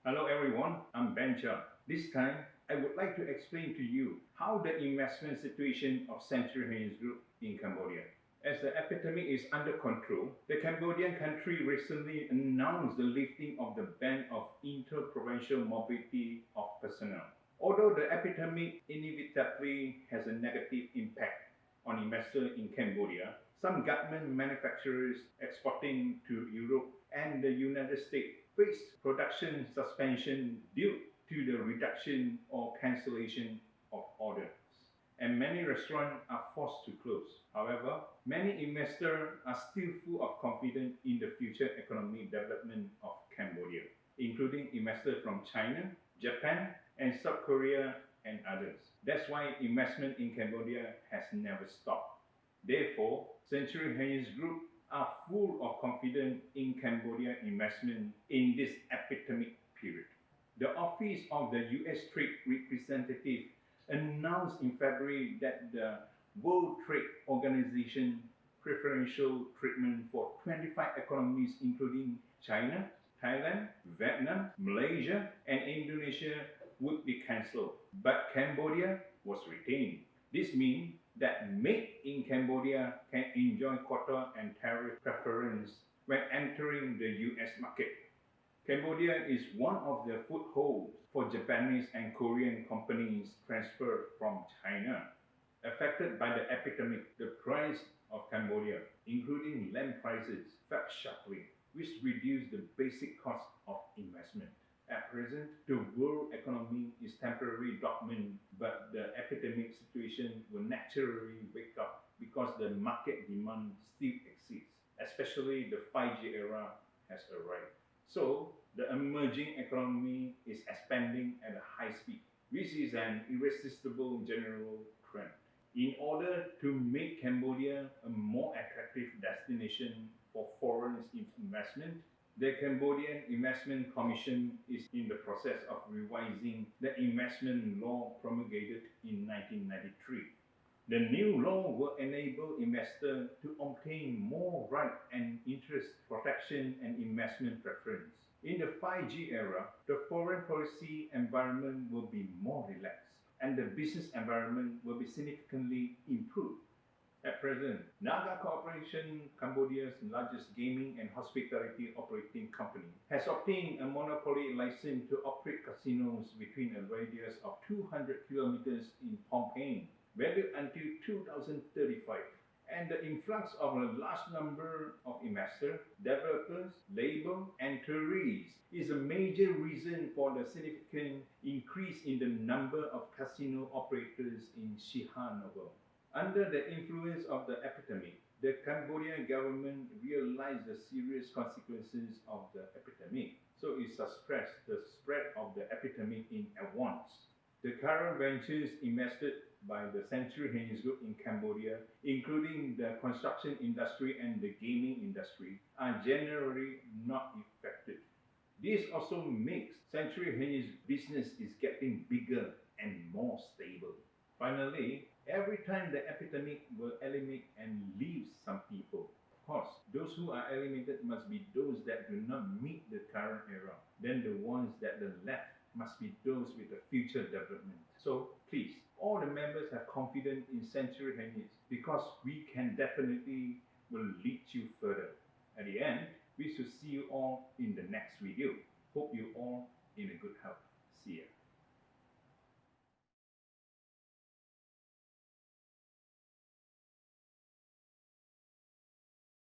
Hello everyone, I'm Chah. This time, I would like to explain to you how the investment situation of Century Group in Cambodia. As the epidemic is under control, the Cambodian country recently announced the lifting of the ban of inter-provincial mobility of personnel. Although the epidemic inevitably has a negative impact on investors in Cambodia, some government manufacturers exporting to Europe and the United States faced production suspension due to the reduction or cancellation of orders. And many restaurants are forced to close. However, many investors are still full of confidence in the future economic development of Cambodia, including investors from China, Japan, and South Korea and others. That's why investment in Cambodia has never stopped. Therefore, Century Group are full of confidence in Cambodia investment in this epidemic period. The Office of the U.S. Trade Representative announced in February that the World Trade Organization preferential treatment for 25 economies including China, Thailand, Vietnam, Malaysia, and Indonesia would be cancelled, but Cambodia was retained. This means that made in Cambodia can enjoy quota and tariff preference when entering the US market. Cambodia is one of the footholds for Japanese and Korean companies transferred from China. Affected by the epidemic, the price of Cambodia, including land prices, fell sharply, which reduced the basic cost of investment. At present, the world economy is temporarily dormant, but the epidemic situation will naturally wake up because the market demand still exists, especially the 5G era has arrived. So, the emerging economy is expanding at a high speed, which is an irresistible general trend. In order to make Cambodia a more attractive destination for foreign investment, the Cambodian Investment Commission is in the process of revising the investment law promulgated in 1993. The new law will enable investors to obtain more right and interest protection and investment preference. In the 5G era, the foreign policy environment will be more relaxed and the business environment will be significantly improved. At present, Naga Corporation, Cambodia's largest gaming and hospitality operating company, has obtained a monopoly license to operate casinos within a radius of 200 kilometers in Phnom Penh, valid until 2035. And the influx of a large number of investors, developers, labor, and tourists is a major reason for the significant increase in the number of casino operators in CHY. Under the influence of the epidemic, the Cambodian government realized the serious consequences of the epidemic, so it suppressed the spread of the epidemic in advance. The current ventures invested by the Century Group in Cambodia, including the construction industry and the gaming industry, are generally not affected. This also makes Century business is getting bigger and more stable. Finally, every time the epidemic will eliminate and leave some people. Of course, those who are eliminated must be those that do not meet the current era. Then the ones that are left must be those with the future development. So please, all the members have confidence in Century because we can definitely will lead you further. At the end, we should see you all in the next video. Hope you all